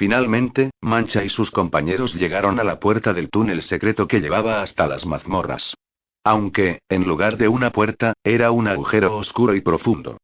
Finalmente, Mancha y sus compañeros llegaron a la puerta del túnel secreto que llevaba hasta las mazmorras. Aunque, en lugar de una puerta, era un agujero oscuro y profundo.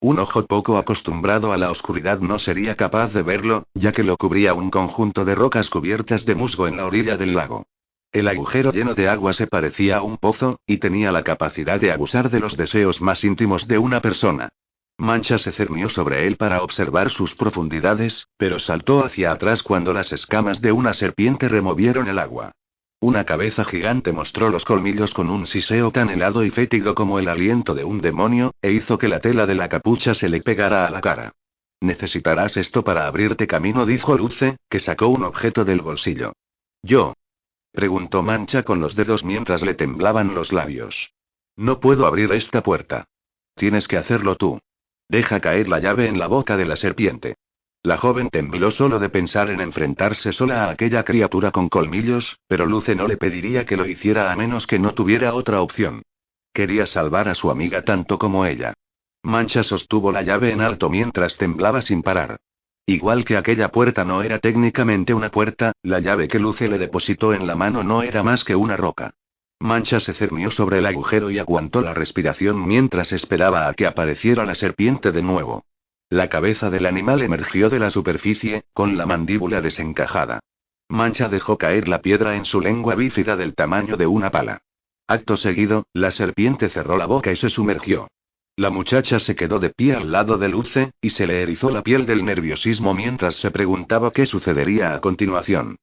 Un ojo poco acostumbrado a la oscuridad no sería capaz de verlo, ya que lo cubría un conjunto de rocas cubiertas de musgo en la orilla del lago. El agujero lleno de agua se parecía a un pozo, y tenía la capacidad de abusar de los deseos más íntimos de una persona. Mancha se cernió sobre él para observar sus profundidades, pero saltó hacia atrás cuando las escamas de una serpiente removieron el agua. Una cabeza gigante mostró los colmillos con un siseo tan helado y fétido como el aliento de un demonio, e hizo que la tela de la capucha se le pegara a la cara. Necesitarás esto para abrirte camino, dijo Luce, que sacó un objeto del bolsillo. ¿Yo? Preguntó Mancha con los dedos mientras le temblaban los labios. No puedo abrir esta puerta. Tienes que hacerlo tú. Deja caer la llave en la boca de la serpiente. La joven tembló solo de pensar en enfrentarse sola a aquella criatura con colmillos, pero Luce no le pediría que lo hiciera a menos que no tuviera otra opción. Quería salvar a su amiga tanto como ella. Mancha sostuvo la llave en alto mientras temblaba sin parar. Igual que aquella puerta no era técnicamente una puerta, la llave que Luce le depositó en la mano no era más que una roca. Mancha se cernió sobre el agujero y aguantó la respiración mientras esperaba a que apareciera la serpiente de nuevo. La cabeza del animal emergió de la superficie, con la mandíbula desencajada. Mancha dejó caer la piedra en su lengua bífida del tamaño de una pala. Acto seguido, la serpiente cerró la boca y se sumergió. La muchacha se quedó de pie al lado de Luce, y se le erizó la piel del nerviosismo mientras se preguntaba qué sucedería a continuación.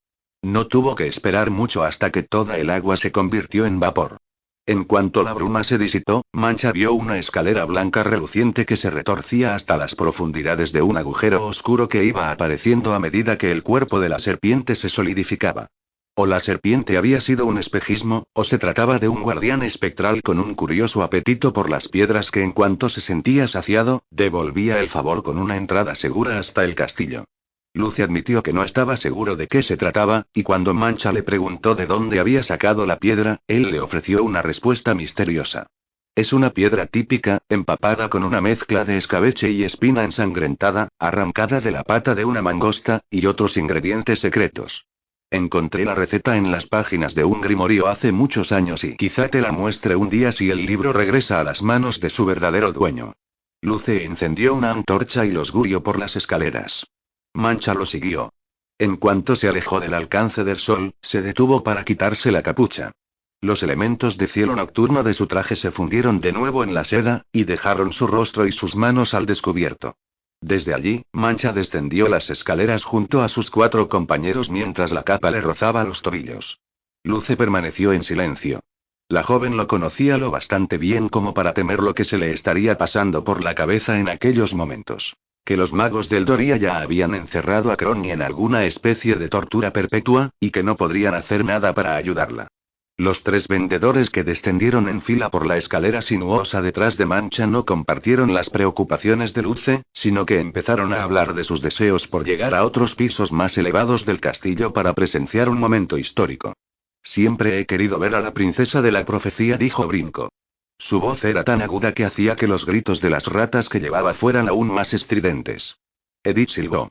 No tuvo que esperar mucho hasta que toda el agua se convirtió en vapor. En cuanto la bruma se disipó, Mancha vio una escalera blanca reluciente que se retorcía hasta las profundidades de un agujero oscuro que iba apareciendo a medida que el cuerpo de la serpiente se solidificaba. O la serpiente había sido un espejismo, o se trataba de un guardián espectral con un curioso apetito por las piedras que en cuanto se sentía saciado, devolvía el favor con una entrada segura hasta el castillo. Luce admitió que no estaba seguro de qué se trataba, y cuando Mancha le preguntó de dónde había sacado la piedra, él le ofreció una respuesta misteriosa. Es una piedra típica, empapada con una mezcla de escabeche y espina ensangrentada, arrancada de la pata de una mangosta, y otros ingredientes secretos. Encontré la receta en las páginas de un grimorio hace muchos años y quizá te la muestre un día si el libro regresa a las manos de su verdadero dueño. Luce encendió una antorcha y los guió por las escaleras. Mancha lo siguió. En cuanto se alejó del alcance del sol, se detuvo para quitarse la capucha. Los elementos de cielo nocturno de su traje se fundieron de nuevo en la seda, y dejaron su rostro y sus manos al descubierto. Desde allí, Mancha descendió las escaleras junto a sus 4 compañeros mientras la capa le rozaba los tobillos. Luce permaneció en silencio. La joven lo conocía lo bastante bien como para temer lo que se le estaría pasando por la cabeza en aquellos momentos. Que los magos del Doria ya habían encerrado a Crony en alguna especie de tortura perpetua, y que no podrían hacer nada para ayudarla. Los 3 vendedores que descendieron en fila por la escalera sinuosa detrás de Mancha no compartieron las preocupaciones de Luce, sino que empezaron a hablar de sus deseos por llegar a otros pisos más elevados del castillo para presenciar un momento histórico. Siempre he querido ver a la princesa de la profecía, dijo Brinco. Su voz era tan aguda que hacía que los gritos de las ratas que llevaba fueran aún más estridentes. Edith silbó.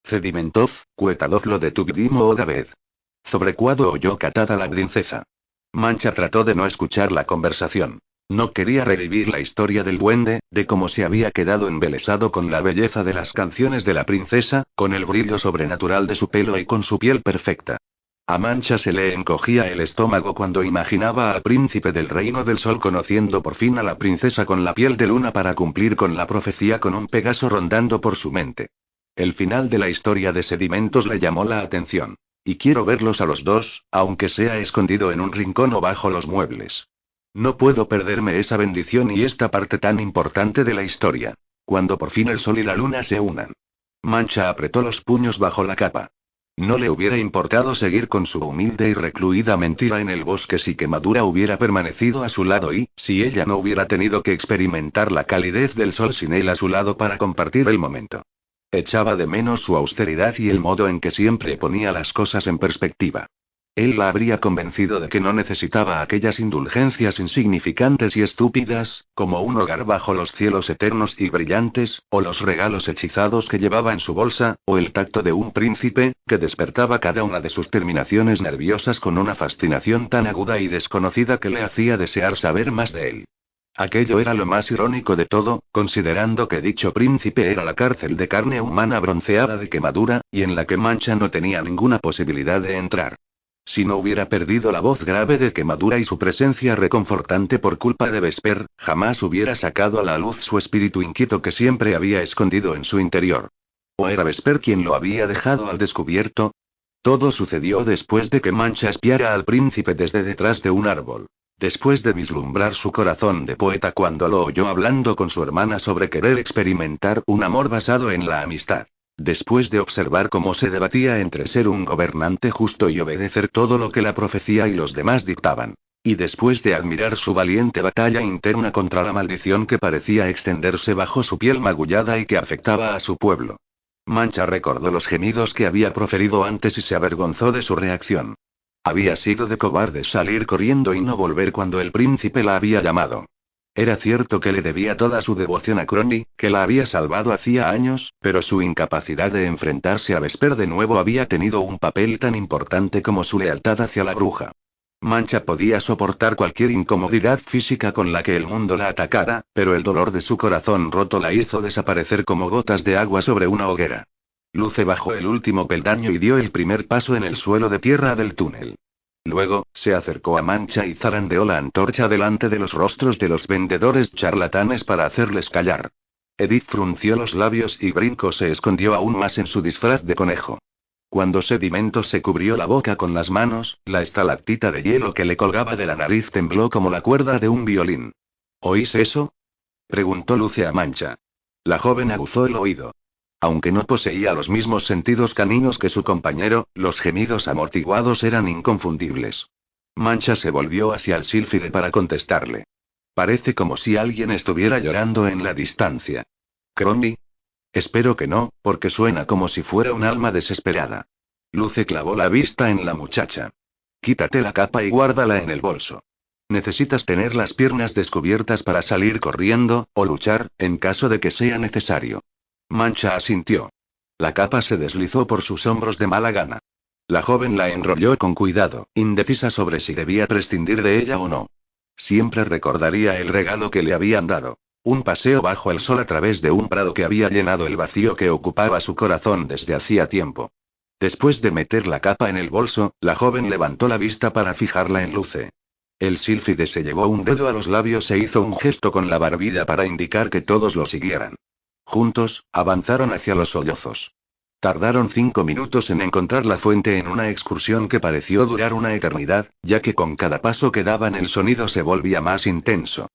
Cedimentov, cuetadoz lo de Tugdimo Odaved. Sobrecuado oyó catada la princesa. Mancha trató de no escuchar la conversación. No quería revivir la historia del duende, de cómo se había quedado embelesado con la belleza de las canciones de la princesa, con el brillo sobrenatural de su pelo y con su piel perfecta. A Mancha se le encogía el estómago cuando imaginaba al príncipe del reino del sol conociendo por fin a la princesa con la piel de luna para cumplir con la profecía con un Pegaso rondando por su mente. El final de la historia de Sedimentos le llamó la atención. Y quiero verlos a los 2, aunque sea escondido en un rincón o bajo los muebles. No puedo perderme esa bendición y esta parte tan importante de la historia. Cuando por fin el sol y la luna se unan. Mancha apretó los puños bajo la capa. No le hubiera importado seguir con su humilde y recluida mentira en el bosque si Quemadura hubiera permanecido a su lado y, si ella no hubiera tenido que experimentar la calidez del sol sin él a su lado para compartir el momento. Echaba de menos su austeridad y el modo en que siempre ponía las cosas en perspectiva. Él la habría convencido de que no necesitaba aquellas indulgencias insignificantes y estúpidas, como un hogar bajo los cielos eternos y brillantes, o los regalos hechizados que llevaba en su bolsa, o el tacto de un príncipe, que despertaba cada una de sus terminaciones nerviosas con una fascinación tan aguda y desconocida que le hacía desear saber más de él. Aquello era lo más irónico de todo, considerando que dicho príncipe era la cárcel de carne humana bronceada de quemadura, y en la que Mancha no tenía ninguna posibilidad de entrar. Si no hubiera perdido la voz grave de quemadura y su presencia reconfortante por culpa de Vesper, jamás hubiera sacado a la luz su espíritu inquieto que siempre había escondido en su interior. ¿O era Vesper quien lo había dejado al descubierto? Todo sucedió después de que Mancha espiara al príncipe desde detrás de un árbol. Después de vislumbrar su corazón de poeta cuando lo oyó hablando con su hermana sobre querer experimentar un amor basado en la amistad. Después de observar cómo se debatía entre ser un gobernante justo y obedecer todo lo que la profecía y los demás dictaban. Y después de admirar su valiente batalla interna contra la maldición que parecía extenderse bajo su piel magullada y que afectaba a su pueblo. Mancha recordó los gemidos que había proferido antes y se avergonzó de su reacción. Había sido de cobarde salir corriendo y no volver cuando el príncipe la había llamado. Era cierto que le debía toda su devoción a Crony, que la había salvado hacía años, pero su incapacidad de enfrentarse a Vesper de nuevo había tenido un papel tan importante como su lealtad hacia la bruja. Mancha podía soportar cualquier incomodidad física con la que el mundo la atacara, pero el dolor de su corazón roto la hizo desaparecer como gotas de agua sobre una hoguera. Luce bajó el último peldaño y dio el primer paso en el suelo de tierra del túnel. Luego, se acercó a Mancha y zarandeó la antorcha delante de los rostros de los vendedores charlatanes para hacerles callar. Edith frunció los labios y Brinco se escondió aún más en su disfraz de conejo. Cuando Sedimento se cubrió la boca con las manos, la estalactita de hielo que le colgaba de la nariz tembló como la cuerda de un violín. ¿Oís eso?, preguntó Luce a Mancha. La joven aguzó el oído. Aunque no poseía los mismos sentidos caninos que su compañero, los gemidos amortiguados eran inconfundibles. Mancha se volvió hacia el sílfide para contestarle. Parece como si alguien estuviera llorando en la distancia. ¿Crony? Espero que no, porque suena como si fuera un alma desesperada. Luce clavó la vista en la muchacha. Quítate la capa y guárdala en el bolso. Necesitas tener las piernas descubiertas para salir corriendo, o luchar, en caso de que sea necesario. Mancha asintió. La capa se deslizó por sus hombros de mala gana. La joven la enrolló con cuidado, indecisa sobre si debía prescindir de ella o no. Siempre recordaría el regalo que le habían dado. Un paseo bajo el sol a través de un prado que había llenado el vacío que ocupaba su corazón desde hacía tiempo. Después de meter la capa en el bolso, la joven levantó la vista para fijarla en Luce. El sílfide se llevó un dedo a los labios e hizo un gesto con la barbilla para indicar que todos lo siguieran. Juntos, avanzaron hacia los sollozos. Tardaron 5 minutos en encontrar la fuente en una excursión que pareció durar una eternidad, ya que con cada paso que daban el sonido se volvía más intenso.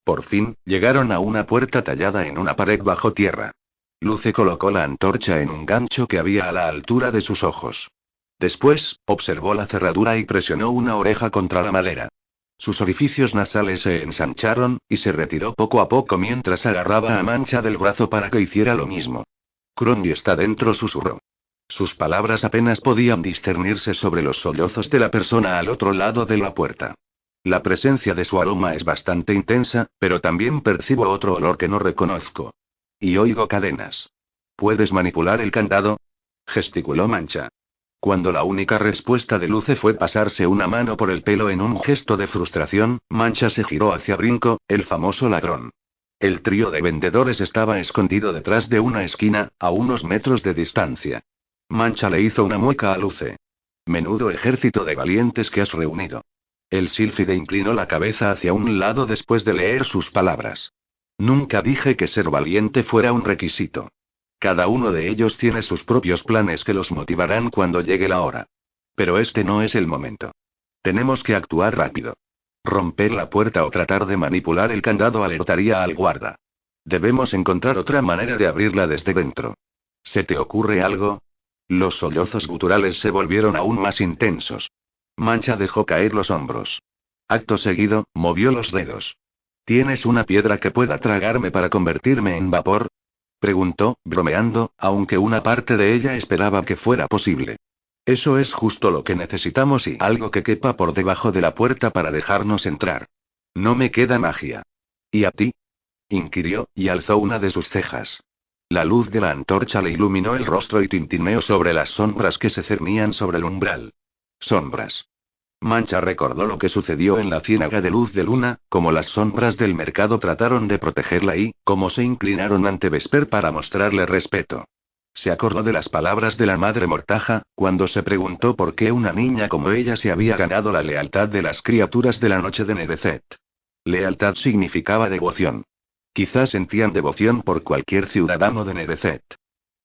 Por fin, llegaron a una puerta tallada en una pared bajo tierra. Luce colocó la antorcha en un gancho que había a la altura de sus ojos. Después, observó la cerradura y presionó una oreja contra la madera. Sus orificios nasales se ensancharon, y se retiró poco a poco mientras agarraba a Mancha del brazo para que hiciera lo mismo. Crony está dentro, susurró. Sus palabras apenas podían discernirse sobre los sollozos de la persona al otro lado de la puerta. La presencia de su aroma es bastante intensa, pero también percibo otro olor que no reconozco. Y oigo cadenas. ¿Puedes manipular el candado?, gesticuló Mancha. Cuando la única respuesta de Luce fue pasarse una mano por el pelo en un gesto de frustración, Mancha se giró hacia Brinco, el famoso ladrón. El trío de vendedores estaba escondido detrás de una esquina, a unos metros de distancia. Mancha le hizo una mueca a Luce. Menudo ejército de valientes que has reunido. El sílfide inclinó la cabeza hacia un lado después de leer sus palabras. Nunca dije que ser valiente fuera un requisito. Cada uno de ellos tiene sus propios planes que los motivarán cuando llegue la hora. Pero este no es el momento. Tenemos que actuar rápido. Romper la puerta o tratar de manipular el candado alertaría al guarda. Debemos encontrar otra manera de abrirla desde dentro. ¿Se te ocurre algo? Los sollozos guturales se volvieron aún más intensos. Mancha dejó caer los hombros. Acto seguido, movió los dedos. ¿Tienes una piedra que pueda tragarme para convertirme en vapor?, preguntó, bromeando, aunque una parte de ella esperaba que fuera posible. Eso es justo lo que necesitamos y algo que quepa por debajo de la puerta para dejarnos entrar. No me queda magia. ¿Y a ti? Inquirió, y alzó una de sus cejas. La luz de la antorcha le iluminó el rostro y tintineó sobre las sombras que se cernían sobre el umbral. Sombras. Mancha recordó lo que sucedió en la ciénaga de luz de luna, como las sombras del mercado trataron de protegerla y, cómo se inclinaron ante Vesper para mostrarle respeto. Se acordó de las palabras de la madre Mortaja, cuando se preguntó por qué una niña como ella se había ganado la lealtad de las criaturas de la noche de Nevezet. Lealtad significaba devoción. Quizás sentían devoción por cualquier ciudadano de Nevezet.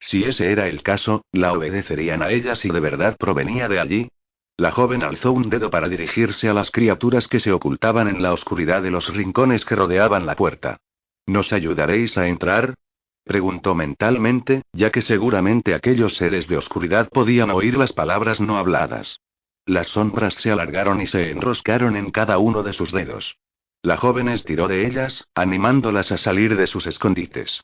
Si ese era el caso, la obedecerían a ella si de verdad provenía de allí. La joven alzó un dedo para dirigirse a las criaturas que se ocultaban en la oscuridad de los rincones que rodeaban la puerta. ¿Nos ayudaréis a entrar?, preguntó mentalmente, ya que seguramente aquellos seres de oscuridad podían oír las palabras no habladas. Las sombras se alargaron y se enroscaron en cada uno de sus dedos. La joven estiró de ellas, animándolas a salir de sus escondites.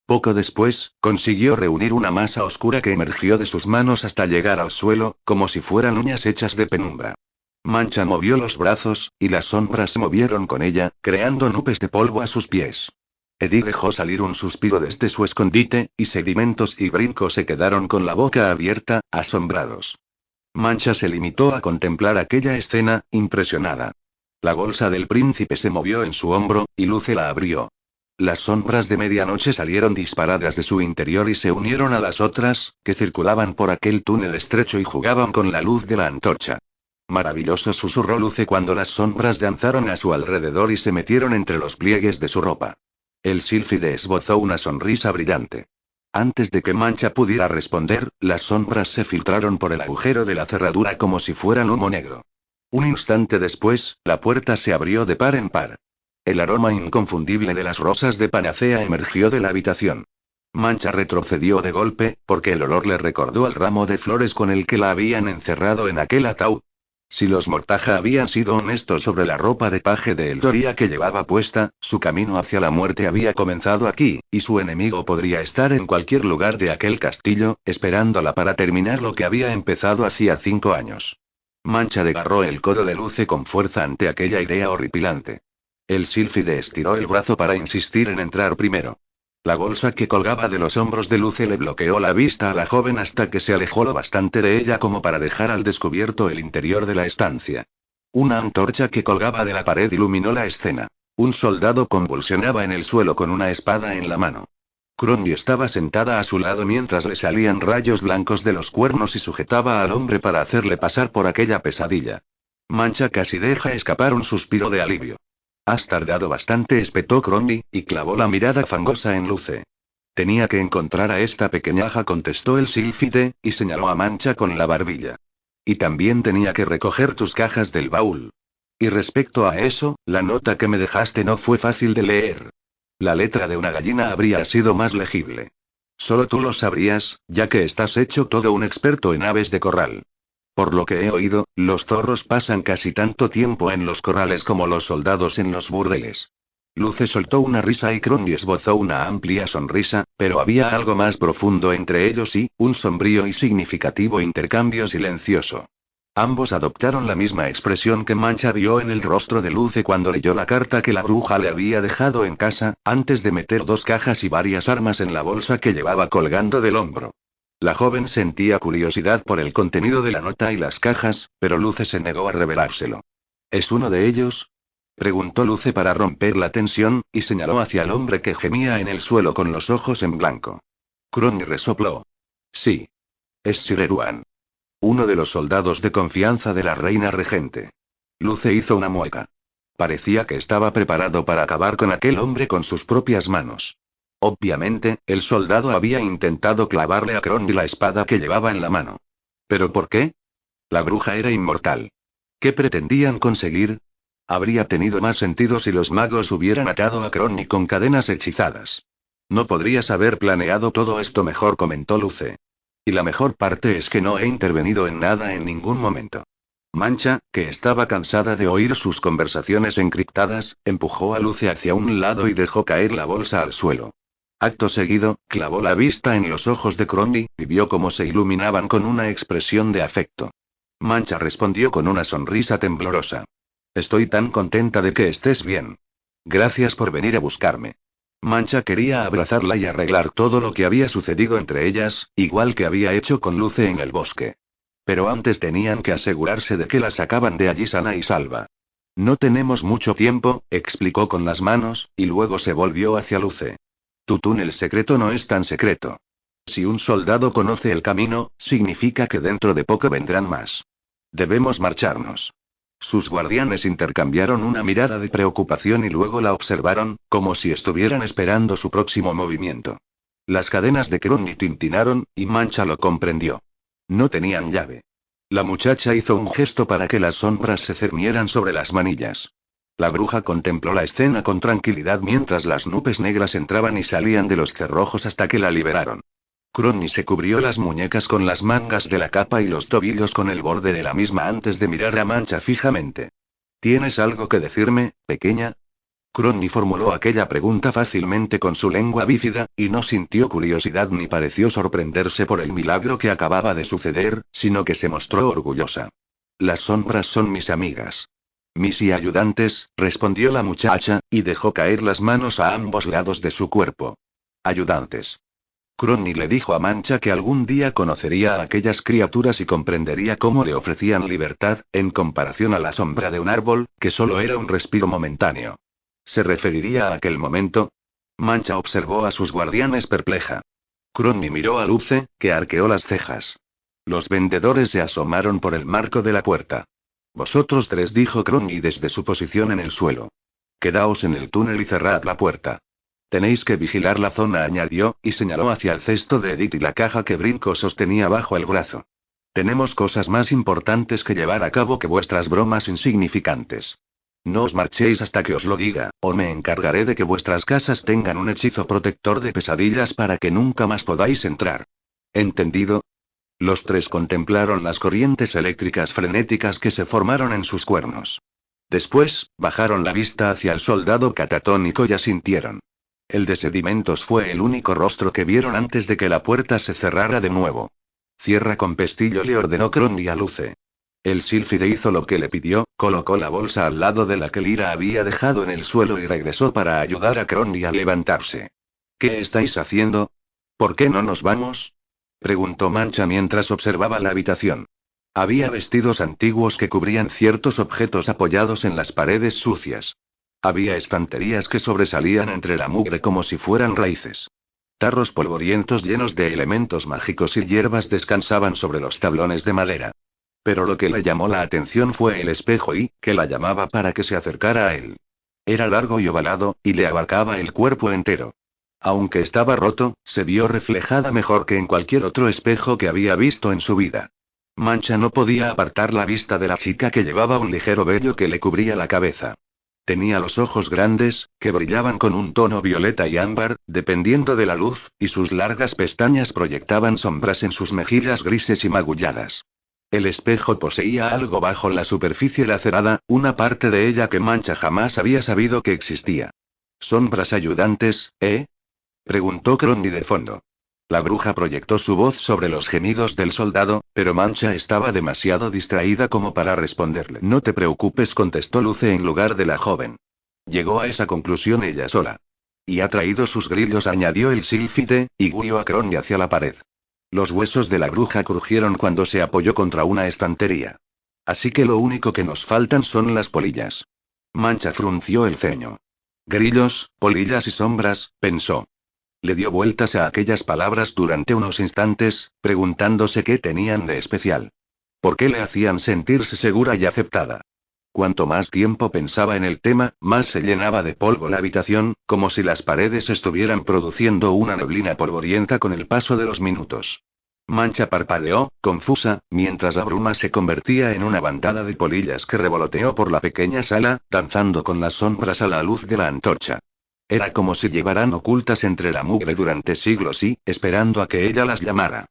Poco después, consiguió reunir una masa oscura que emergió de sus manos hasta llegar al suelo, como si fueran uñas hechas de penumbra. Mancha movió los brazos, y las sombras se movieron con ella, creando nubes de polvo a sus pies. Eddie dejó salir un suspiro desde su escondite, y Sedimentos y Brinco se quedaron con la boca abierta, asombrados. Mancha se limitó a contemplar aquella escena, impresionada. La bolsa del príncipe se movió en su hombro, y Luce la abrió. Las sombras de medianoche salieron disparadas de su interior y se unieron a las otras, que circulaban por aquel túnel estrecho y jugaban con la luz de la antorcha. Maravilloso, susurró Luce cuando las sombras danzaron a su alrededor y se metieron entre los pliegues de su ropa. El sílfide esbozó una sonrisa brillante. Antes de que Mancha pudiera responder, las sombras se filtraron por el agujero de la cerradura como si fueran humo negro. Un instante después, la puerta se abrió de par en par. El aroma inconfundible de las rosas de panacea emergió de la habitación. Mancha retrocedió de golpe, porque el olor le recordó al ramo de flores con el que la habían encerrado en aquel ataúd. Si los Mortaja habían sido honestos sobre la ropa de paje de Eldoria que llevaba puesta, su camino hacia la muerte había comenzado aquí, y su enemigo podría estar en cualquier lugar de aquel castillo, esperándola para terminar lo que había empezado hacía 5 años. Mancha desgarró el codo de Luce con fuerza ante aquella idea horripilante. El sílfide estiró el brazo para insistir en entrar primero. La bolsa que colgaba de los hombros de Luce le bloqueó la vista a la joven hasta que se alejó lo bastante de ella como para dejar al descubierto el interior de la estancia. Una antorcha que colgaba de la pared iluminó la escena. Un soldado convulsionaba en el suelo con una espada en la mano. Crondy estaba sentada a su lado mientras le salían rayos blancos de los cuernos y sujetaba al hombre para hacerle pasar por aquella pesadilla. Mancha casi deja escapar un suspiro de alivio. Has tardado bastante, espetó Crondy, y clavó la mirada fangosa en Luce. Tenía que encontrar a esta pequeñaja, contestó el sílfide, y señaló a Mancha con la barbilla. Y también tenía que recoger tus cajas del baúl. Y respecto a eso, la nota que me dejaste no fue fácil de leer. La letra de una gallina habría sido más legible. Solo tú lo sabrías, ya que estás hecho todo un experto en aves de corral. Por lo que he oído, los zorros pasan casi tanto tiempo en los corrales como los soldados en los burdeles. Luce soltó una risa y Crondy esbozó una amplia sonrisa, pero había algo más profundo entre ellos y, un sombrío y significativo intercambio silencioso. Ambos adoptaron la misma expresión que Mancha vio en el rostro de Luce cuando leyó la carta que la bruja le había dejado en casa, antes de meter 2 cajas y varias armas en la bolsa que llevaba colgando del hombro. La joven sentía curiosidad por el contenido de la nota y las cajas, pero Luce se negó a revelárselo. ¿Es uno de ellos?, preguntó Luce para romper la tensión, y señaló hacia el hombre que gemía en el suelo con los ojos en blanco. Crondy resopló. Sí. Es Sireruan. Uno de los soldados de confianza de la reina regente. Luce hizo una mueca. Parecía que estaba preparado para acabar con aquel hombre con sus propias manos. Obviamente, el soldado había intentado clavarle a Crondy la espada que llevaba en la mano. ¿Pero por qué? La bruja era inmortal. ¿Qué pretendían conseguir? Habría tenido más sentido si los magos hubieran atado a Crondy con cadenas hechizadas. No podrías haber planeado todo esto mejor, comentó Luce. Y la mejor parte es que no he intervenido en nada en ningún momento. Mancha, que estaba cansada de oír sus conversaciones encriptadas, empujó a Luce hacia un lado y dejó caer la bolsa al suelo. Acto seguido, clavó la vista en los ojos de Crony, y vio cómo se iluminaban con una expresión de afecto. Mancha respondió con una sonrisa temblorosa. Estoy tan contenta de que estés bien. Gracias por venir a buscarme. Mancha quería abrazarla y arreglar todo lo que había sucedido entre ellas, igual que había hecho con Luce en el bosque. Pero antes tenían que asegurarse de que la sacaban de allí sana y salva. No tenemos mucho tiempo, explicó con las manos, y luego se volvió hacia Luce. Tu túnel secreto no es tan secreto. Si un soldado conoce el camino, significa que dentro de poco vendrán más. Debemos marcharnos. Sus guardianes intercambiaron una mirada de preocupación y luego la observaron, como si estuvieran esperando su próximo movimiento. Las cadenas de Crony tintinaron, y Mancha lo comprendió. No tenían llave. La muchacha hizo un gesto para que las sombras se cernieran sobre las manillas. La bruja contempló la escena con tranquilidad mientras las nubes negras entraban y salían de los cerrojos hasta que la liberaron. Crony se cubrió las muñecas con las mangas de la capa y los tobillos con el borde de la misma antes de mirar a Mancha fijamente. ¿Tienes algo que decirme, pequeña? Crony formuló aquella pregunta fácilmente con su lengua bífida, y no sintió curiosidad ni pareció sorprenderse por el milagro que acababa de suceder, sino que se mostró orgullosa. Las sombras son mis amigas. Mis y ayudantes, respondió la muchacha, y dejó caer las manos a ambos lados de su cuerpo. Ayudantes. Crony le dijo a Mancha que algún día conocería a aquellas criaturas y comprendería cómo le ofrecían libertad, en comparación a la sombra de un árbol, que solo era un respiro momentáneo. ¿Se referiría a aquel momento? Mancha observó a sus guardianes perpleja. Crony miró a Luce, que arqueó las cejas. Los vendedores se asomaron por el marco de la puerta. Vosotros tres, dijo Crony desde su posición en el suelo. Quedaos en el túnel y cerrad la puerta. Tenéis que vigilar la zona, añadió, y señaló hacia el cesto de Edith y la caja que Brinco sostenía bajo el brazo. Tenemos cosas más importantes que llevar a cabo que vuestras bromas insignificantes. No os marchéis hasta que os lo diga, o me encargaré de que vuestras casas tengan un hechizo protector de pesadillas para que nunca más podáis entrar. ¿Entendido? Los tres contemplaron las corrientes eléctricas frenéticas que se formaron en sus cuernos. Después, bajaron la vista hacia el soldado catatónico y asintieron. El de Sedimentos fue el único rostro que vieron antes de que la puerta se cerrara de nuevo. Cierra con pestillo, le ordenó Crony a Luce. El sílfide hizo lo que le pidió, colocó la bolsa al lado de la que Lyra había dejado en el suelo y regresó para ayudar a Crony a levantarse. ¿Qué estáis haciendo? ¿Por qué no nos vamos? Preguntó Mancha mientras observaba la habitación. Había vestidos antiguos que cubrían ciertos objetos apoyados en las paredes sucias. Había estanterías que sobresalían entre la mugre como si fueran raíces. Tarros polvorientos llenos de elementos mágicos y hierbas descansaban sobre los tablones de madera. Pero lo que le llamó la atención fue el espejo que la llamaba para que se acercara a él. Era largo y ovalado, y le abarcaba el cuerpo entero. Aunque estaba roto, se vio reflejada mejor que en cualquier otro espejo que había visto en su vida. Mancha no podía apartar la vista de la chica que llevaba un ligero vello que le cubría la cabeza. Tenía los ojos grandes, que brillaban con un tono violeta y ámbar, dependiendo de la luz, y sus largas pestañas proyectaban sombras en sus mejillas grises y magulladas. El espejo poseía algo bajo la superficie lacerada, una parte de ella que Mancha jamás había sabido que existía. ¿Sombras ayudantes, preguntó Crony de fondo. La bruja proyectó su voz sobre los gemidos del soldado, pero Mancha estaba demasiado distraída como para responderle. No te preocupes, contestó Luce en lugar de la joven. Llegó a esa conclusión ella sola. Y ha traído sus grillos, añadió el sílfide, y guió a Crony hacia la pared. Los huesos de la bruja crujieron cuando se apoyó contra una estantería. Así que lo único que nos faltan son las polillas. Mancha frunció el ceño. Grillos, polillas y sombras, pensó. Le dio vueltas a aquellas palabras durante unos instantes, preguntándose qué tenían de especial. ¿Por qué le hacían sentirse segura y aceptada? Cuanto más tiempo pensaba en el tema, más se llenaba de polvo la habitación, como si las paredes estuvieran produciendo una neblina polvorienta con el paso de los minutos. Mancha parpadeó, confusa, mientras la bruma se convertía en una bandada de polillas que revoloteó por la pequeña sala, danzando con las sombras a la luz de la antorcha. Era como si llevaran ocultas entre la mugre durante siglos y, esperando a que ella las llamara.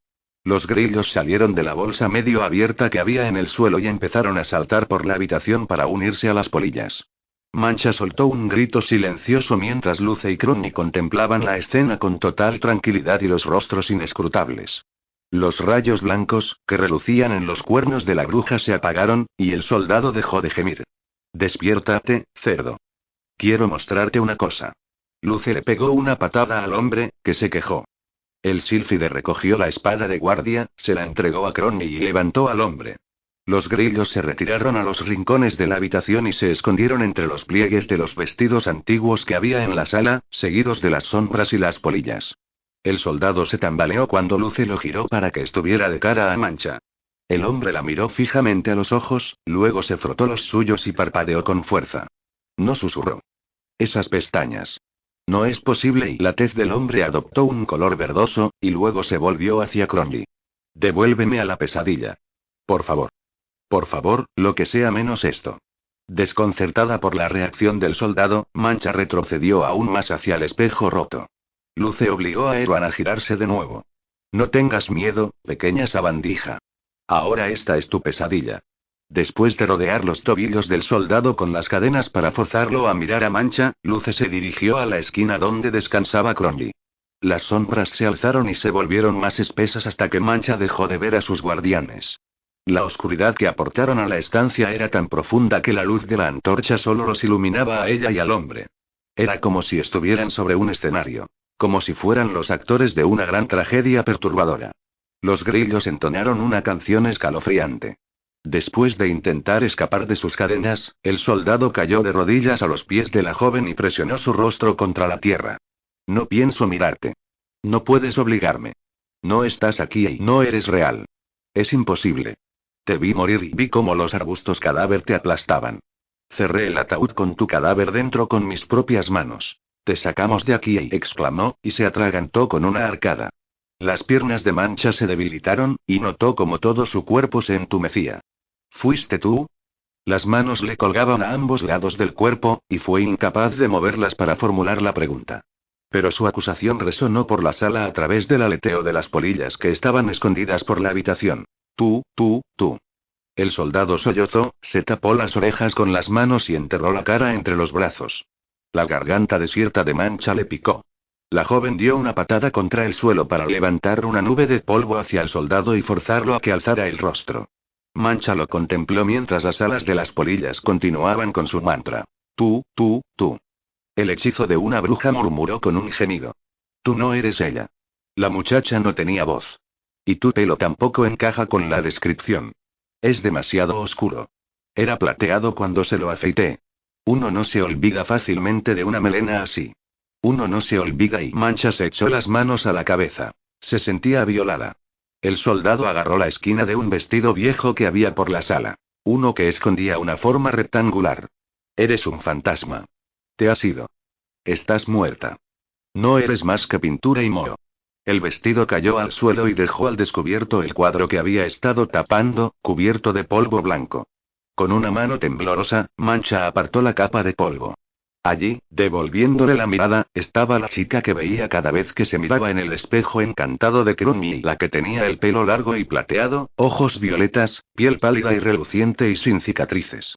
Los grillos salieron de la bolsa medio abierta que había en el suelo y empezaron a saltar por la habitación para unirse a las polillas. Mancha soltó un grito silencioso mientras Luce y Crony contemplaban la escena con total tranquilidad y los rostros inescrutables. Los rayos blancos, que relucían en los cuernos de la bruja, se apagaron, y el soldado dejó de gemir. Despiértate, cerdo. Quiero mostrarte una cosa. Luce le pegó una patada al hombre, que se quejó. El sílfide recogió la espada de guardia, se la entregó a Crony y levantó al hombre. Los grillos se retiraron a los rincones de la habitación y se escondieron entre los pliegues de los vestidos antiguos que había en la sala, seguidos de las sombras y las polillas. El soldado se tambaleó cuando Luce lo giró para que estuviera de cara a Mancha. El hombre la miró fijamente a los ojos, luego se frotó los suyos y parpadeó con fuerza. No susurró. Esas pestañas. No es posible, y la tez del hombre adoptó un color verdoso, y luego se volvió hacia Crony. Devuélveme a la pesadilla. Por favor. Por favor, lo que sea menos esto. Desconcertada por la reacción del soldado, Mancha retrocedió aún más hacia el espejo roto. Luce obligó a Erwan a girarse de nuevo. No tengas miedo, pequeña sabandija. Ahora esta es tu pesadilla. Después de rodear los tobillos del soldado con las cadenas para forzarlo a mirar a Mancha, Luce se dirigió a la esquina donde descansaba Crony. Las sombras se alzaron y se volvieron más espesas hasta que Mancha dejó de ver a sus guardianes. La oscuridad que aportaron a la estancia era tan profunda que la luz de la antorcha solo los iluminaba a ella y al hombre. Era como si estuvieran sobre un escenario. Como si fueran los actores de una gran tragedia perturbadora. Los grillos entonaron una canción escalofriante. Después de intentar escapar de sus cadenas, el soldado cayó de rodillas a los pies de la joven y presionó su rostro contra la tierra. No pienso mirarte. No puedes obligarme. No estás aquí y no eres real. Es imposible. Te vi morir y vi cómo los arbustos cadáver te aplastaban. Cerré el ataúd con tu cadáver dentro con mis propias manos. Te sacamos de aquí, exclamó, y se atragantó con una arcada. Las piernas de Mancha se debilitaron, y notó como todo su cuerpo se entumecía. ¿Fuiste tú? Las manos le colgaban a ambos lados del cuerpo, y fue incapaz de moverlas para formular la pregunta. Pero su acusación resonó por la sala a través del aleteo de las polillas que estaban escondidas por la habitación. Tú. El soldado sollozó, se tapó las orejas con las manos y enterró la cara entre los brazos. La garganta desierta de Mancha le picó. La joven dio una patada contra el suelo para levantar una nube de polvo hacia el soldado y forzarlo a que alzara el rostro. Mancha lo contempló mientras las alas de las polillas continuaban con su mantra. Tú. El hechizo de una bruja, murmuró con un gemido. Tú no eres ella. La muchacha no tenía voz. Y tu pelo tampoco encaja con la descripción. Es demasiado oscuro. Era plateado cuando se lo afeité. Uno no se olvida fácilmente de una melena así. Uno no se olvida, y Mancha se echó las manos a la cabeza. Se sentía violada. El soldado agarró la esquina de un vestido viejo que había por la sala. Uno que escondía una forma rectangular. Eres un fantasma. Te has ido. Estás muerta. No eres más que pintura y moho. El vestido cayó al suelo y dejó al descubierto el cuadro que había estado tapando, cubierto de polvo blanco. Con una mano temblorosa, Mancha apartó la capa de polvo. Allí, devolviéndole la mirada, estaba la chica que veía cada vez que se miraba en el espejo encantado de Crony, la que tenía el pelo largo y plateado, ojos violetas, piel pálida y reluciente y sin cicatrices.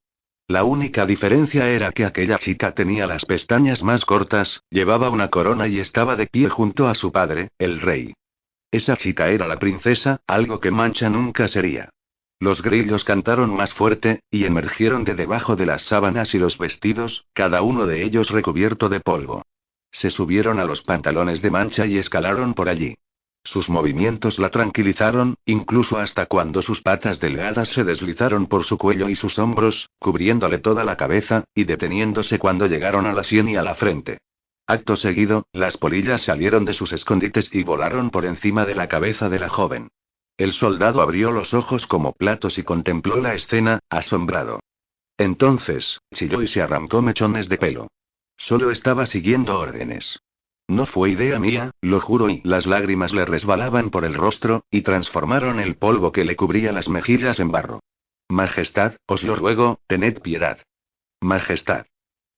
La única diferencia era que aquella chica tenía las pestañas más cortas, llevaba una corona y estaba de pie junto a su padre, el rey. Esa chica era la princesa, algo que Mancha nunca sería. Los grillos cantaron más fuerte, y emergieron de debajo de las sábanas y los vestidos, cada uno de ellos recubierto de polvo. Se subieron a los pantalones de Mancha y escalaron por allí. Sus movimientos la tranquilizaron, incluso hasta cuando sus patas delgadas se deslizaron por su cuello y sus hombros, cubriéndole toda la cabeza, y deteniéndose cuando llegaron a la sien y a la frente. Acto seguido, las polillas salieron de sus escondites y volaron por encima de la cabeza de la joven. El soldado abrió los ojos como platos y contempló la escena, asombrado. Entonces, chilló y se arrancó mechones de pelo. Solo estaba siguiendo órdenes. No fue idea mía, lo juro, y las lágrimas le resbalaban por el rostro, y transformaron el polvo que le cubría las mejillas en barro. Majestad, os lo ruego, tened piedad. Majestad.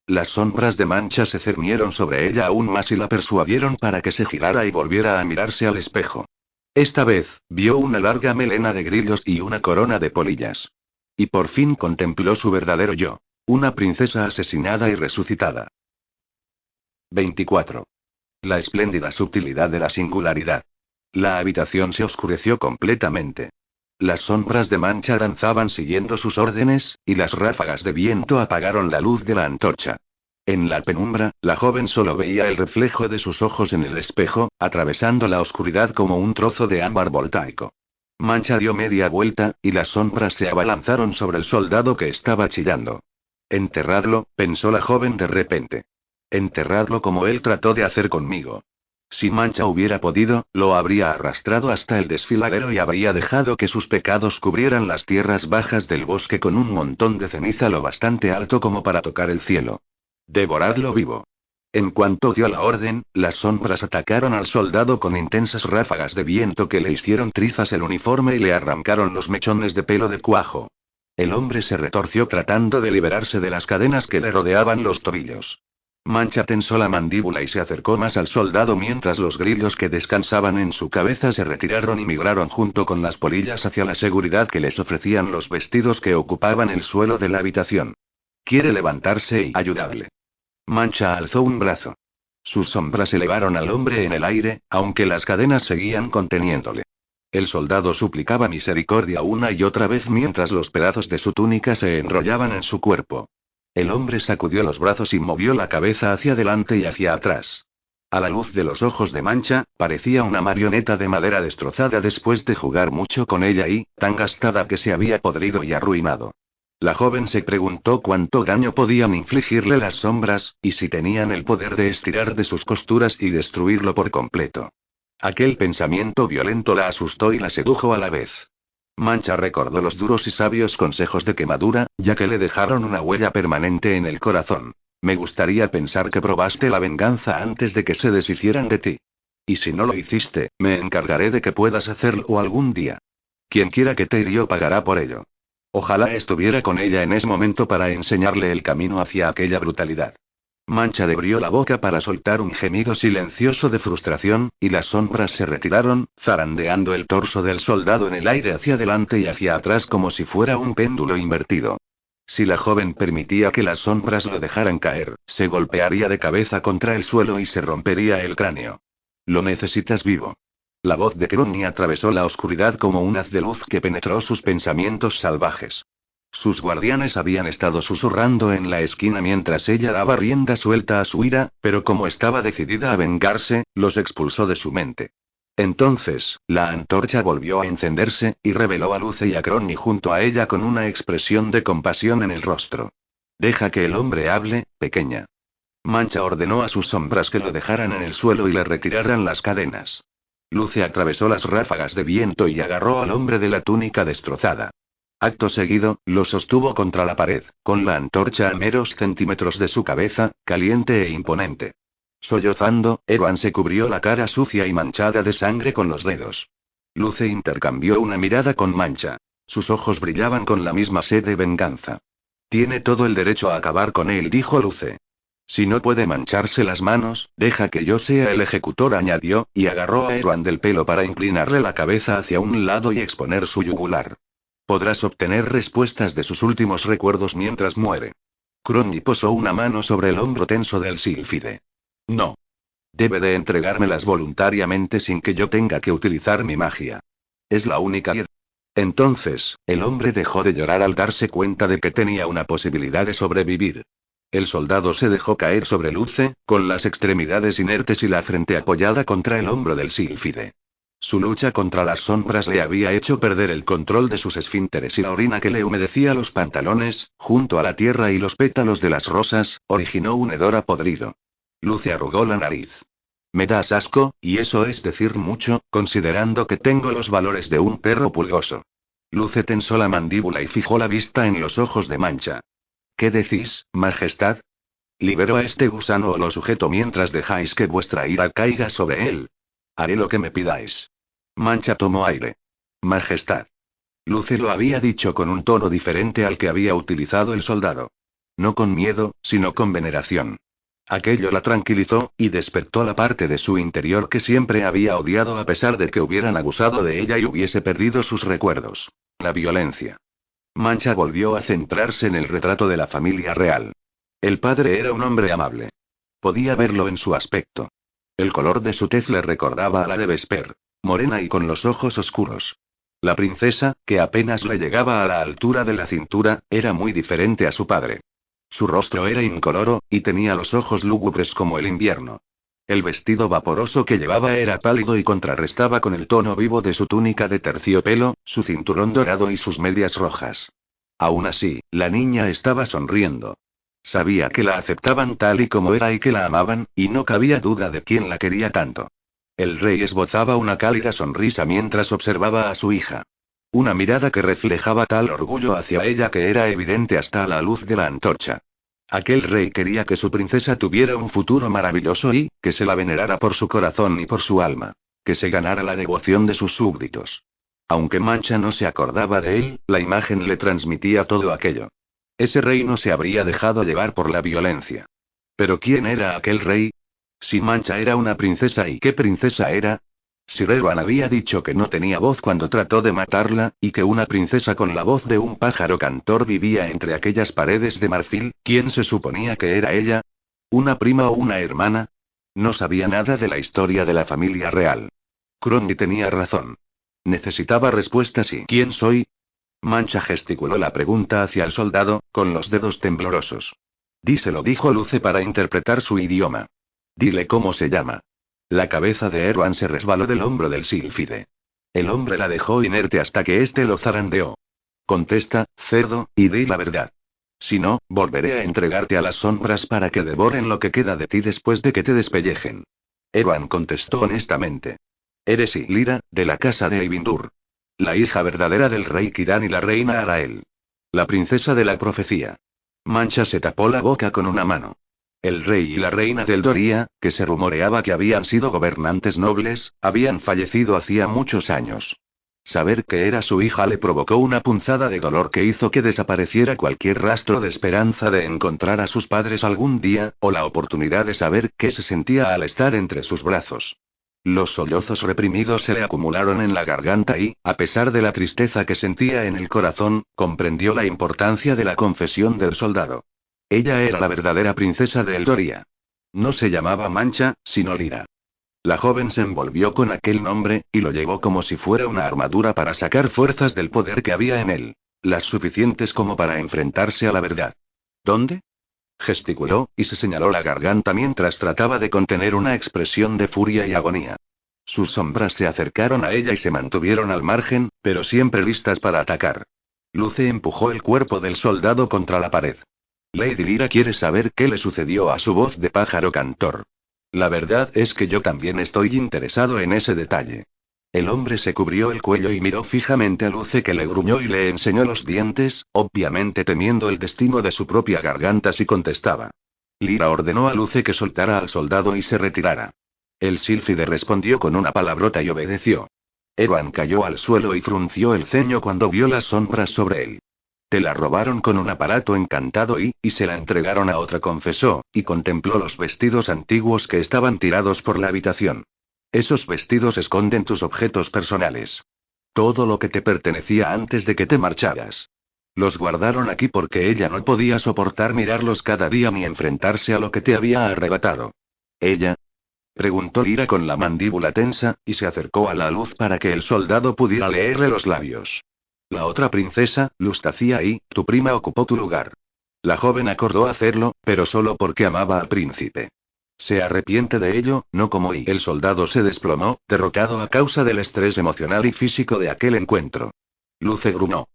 Las sombras de Mancha se cernieron sobre ella aún más y la persuadieron para que se girara y volviera a mirarse al espejo. Esta vez, vio una larga melena de grillos y una corona de polillas. Y por fin contempló su verdadero yo. Una princesa asesinada y resucitada. 24. La espléndida subtilidad de la singularidad. La habitación se oscureció completamente. Las sombras de Mancha danzaban siguiendo sus órdenes, y las ráfagas de viento apagaron la luz de la antorcha. En la penumbra, la joven solo veía el reflejo de sus ojos en el espejo, atravesando la oscuridad como un trozo de ámbar voltaico. Mancha dio media vuelta, y las sombras se abalanzaron sobre el soldado que estaba chillando. Enterradlo, pensó la joven de repente. Enterradlo como él trató de hacer conmigo. Si Mancha hubiera podido, lo habría arrastrado hasta el desfiladero y habría dejado que sus pecados cubrieran las tierras bajas del bosque con un montón de ceniza lo bastante alto como para tocar el cielo. Devoradlo vivo. En cuanto dio la orden, las sombras atacaron al soldado con intensas ráfagas de viento que le hicieron trizas el uniforme y le arrancaron los mechones de pelo de cuajo. El hombre se retorció tratando de liberarse de las cadenas que le rodeaban los tobillos. Mancha tensó la mandíbula y se acercó más al soldado mientras los grillos que descansaban en su cabeza se retiraron y migraron junto con las polillas hacia la seguridad que les ofrecían los vestidos que ocupaban el suelo de la habitación. Quiere levantarse y ayudarle. Mancha alzó un brazo. Sus sombras elevaron al hombre en el aire, aunque las cadenas seguían conteniéndole. El soldado suplicaba misericordia una y otra vez mientras los pedazos de su túnica se enrollaban en su cuerpo. El hombre sacudió los brazos y movió la cabeza hacia adelante y hacia atrás. A la luz de los ojos de Mancha, parecía una marioneta de madera destrozada después de jugar mucho con ella y, tan gastada que se había podrido y arruinado. La joven se preguntó cuánto daño podían infligirle las sombras, y si tenían el poder de estirar de sus costuras y destruirlo por completo. Aquel pensamiento violento la asustó y la sedujo a la vez. Mancha recordó los duros y sabios consejos de Quemadura, ya que le dejaron una huella permanente en el corazón. Me gustaría pensar que probaste la venganza antes de que se deshicieran de ti. Y si no lo hiciste, me encargaré de que puedas hacerlo algún día. Quien quiera que te hirió pagará por ello. Ojalá estuviera con ella en ese momento para enseñarle el camino hacia aquella brutalidad. Mancha abrió la boca para soltar un gemido silencioso de frustración, y las sombras se retiraron, zarandeando el torso del soldado en el aire hacia adelante y hacia atrás como si fuera un péndulo invertido. Si la joven permitía que las sombras lo dejaran caer, se golpearía de cabeza contra el suelo y se rompería el cráneo. Lo necesitas vivo. La voz de Crony atravesó la oscuridad como un haz de luz que penetró sus pensamientos salvajes. Sus guardianes habían estado susurrando en la esquina mientras ella daba rienda suelta a su ira, pero como estaba decidida a vengarse, los expulsó de su mente. Entonces, la antorcha volvió a encenderse, y reveló a Luce y a Crony junto a ella con una expresión de compasión en el rostro. Deja que el hombre hable, pequeña. Mancha ordenó a sus sombras que lo dejaran en el suelo y le retiraran las cadenas. Luce atravesó las ráfagas de viento y agarró al hombre de la túnica destrozada. Acto seguido, lo sostuvo contra la pared, con la antorcha a meros centímetros de su cabeza, caliente e imponente. Sollozando, Erwan se cubrió la cara sucia y manchada de sangre con los dedos. Luce intercambió una mirada con Mancha. Sus ojos brillaban con la misma sed de venganza. Tiene todo el derecho a acabar con él, dijo Luce. Si no puede mancharse las manos, deja que yo sea el ejecutor, añadió, y agarró a Erwan del pelo para inclinarle la cabeza hacia un lado y exponer su yugular. Podrás obtener respuestas de sus últimos recuerdos mientras muere. Crony posó una mano sobre el hombro tenso del sílfide. No. Debe de entregármelas voluntariamente sin que yo tenga que utilizar mi magia. Es la única. Entonces, el hombre dejó de llorar al darse cuenta de que tenía una posibilidad de sobrevivir. El soldado se dejó caer sobre Luce, con las extremidades inertes y la frente apoyada contra el hombro del sílfide. Su lucha contra las sombras le había hecho perder el control de sus esfínteres y la orina que le humedecía los pantalones, junto a la tierra y los pétalos de las rosas, originó un hedor a podrido. Luce arrugó la nariz. Me das asco, y eso es decir mucho, considerando que tengo los valores de un perro pulgoso. Luce tensó la mandíbula y fijó la vista en los ojos de Mancha. ¿Qué decís, Majestad? ¿Libero a este gusano o lo sujeto mientras dejáis que vuestra ira caiga sobre él? Haré lo que me pidáis. Mancha tomó aire. Majestad. Luce lo había dicho con un tono diferente al que había utilizado el soldado. No con miedo, sino con veneración. Aquello la tranquilizó, y despertó la parte de su interior que siempre había odiado a pesar de que hubieran abusado de ella y hubiese perdido sus recuerdos. La violencia. Mancha volvió a centrarse en el retrato de la familia real. El padre era un hombre amable. Podía verlo en su aspecto. El color de su tez le recordaba a la de Vesper, morena y con los ojos oscuros. La princesa, que apenas le llegaba a la altura de la cintura, era muy diferente a su padre. Su rostro era incoloro, y tenía los ojos lúgubres como el invierno. El vestido vaporoso que llevaba era pálido y contrarrestaba con el tono vivo de su túnica de terciopelo, su cinturón dorado y sus medias rojas. Aún así, la niña estaba sonriendo. Sabía que la aceptaban tal y como era y que la amaban, y no cabía duda de quién la quería tanto. El rey esbozaba una cálida sonrisa mientras observaba a su hija. Una mirada que reflejaba tal orgullo hacia ella que era evidente hasta a la luz de la antorcha. Aquel rey quería que su princesa tuviera un futuro maravilloso y, que se la venerara por su corazón y por su alma. Que se ganara la devoción de sus súbditos. Aunque Mancha no se acordaba de él, la imagen le transmitía todo aquello. Ese rey no se habría dejado llevar por la violencia. ¿Pero quién era aquel rey? Si Mancha era una princesa, ¿y qué princesa era? Sir Erwan había dicho que no tenía voz cuando trató de matarla, y que una princesa con la voz de un pájaro cantor vivía entre aquellas paredes de marfil. ¿Quién se suponía que era ella? ¿Una prima o una hermana? No sabía nada de la historia de la familia real. Crowley tenía razón. Necesitaba respuestas y ¿quién soy? Mancha gesticuló la pregunta hacia el soldado, con los dedos temblorosos. Díselo, dijo Luce para interpretar su idioma. Dile cómo se llama. La cabeza de Erwan se resbaló del hombro del sílfide. El hombre la dejó inerte hasta que éste lo zarandeó. Contesta, cerdo, y di la verdad. Si no, volveré a entregarte a las sombras para que devoren lo que queda de ti después de que te despellejen. Erwan contestó honestamente. Eres Ylira, de la casa de Eyvindur. La hija verdadera del rey Kiran y la reina Arael. La princesa de la profecía. Mancha se tapó la boca con una mano. El rey y la reina del Doria, que se rumoreaba que habían sido gobernantes nobles, habían fallecido hacía muchos años. Saber que era su hija le provocó una punzada de dolor que hizo que desapareciera cualquier rastro de esperanza de encontrar a sus padres algún día, o la oportunidad de saber qué se sentía al estar entre sus brazos. Los sollozos reprimidos se le acumularon en la garganta y, a pesar de la tristeza que sentía en el corazón, comprendió la importancia de la confesión del soldado. Ella era la verdadera princesa de Eldoria. No se llamaba Mancha, sino Lyra. La joven se envolvió con aquel nombre, y lo llevó como si fuera una armadura para sacar fuerzas del poder que había en él, las suficientes como para enfrentarse a la verdad. ¿Dónde? Gesticuló, y se señaló la garganta mientras trataba de contener una expresión de furia y agonía. Sus sombras se acercaron a ella y se mantuvieron al margen, pero siempre listas para atacar. Luce empujó el cuerpo del soldado contra la pared. Lady Lyra quiere saber qué le sucedió a su voz de pájaro cantor. La verdad es que yo también estoy interesado en ese detalle. El hombre se cubrió el cuello y miró fijamente a Luce, que le gruñó y le enseñó los dientes, obviamente temiendo el destino de su propia garganta si contestaba. Lyra ordenó a Luce que soltara al soldado y se retirara. El sílfide respondió con una palabrota y obedeció. Erwan cayó al suelo y frunció el ceño cuando vio las sombras sobre él. Te la robaron con un aparato encantado y se la entregaron a otra, confesó, y contempló los vestidos antiguos que estaban tirados por la habitación. Esos vestidos esconden tus objetos personales. Todo lo que te pertenecía antes de que te marcharas. Los guardaron aquí porque ella no podía soportar mirarlos cada día ni enfrentarse a lo que te había arrebatado. ¿Ella? Preguntó Lyra con la mandíbula tensa, y se acercó a la luz para que el soldado pudiera leerle los labios. La otra princesa, Lustacia, y tu prima ocupó tu lugar. La joven acordó hacerlo, pero solo porque amaba al príncipe. Se arrepiente de ello, no como y el soldado se desplomó, derrotado a causa del estrés emocional y físico de aquel encuentro. Luce gruñó.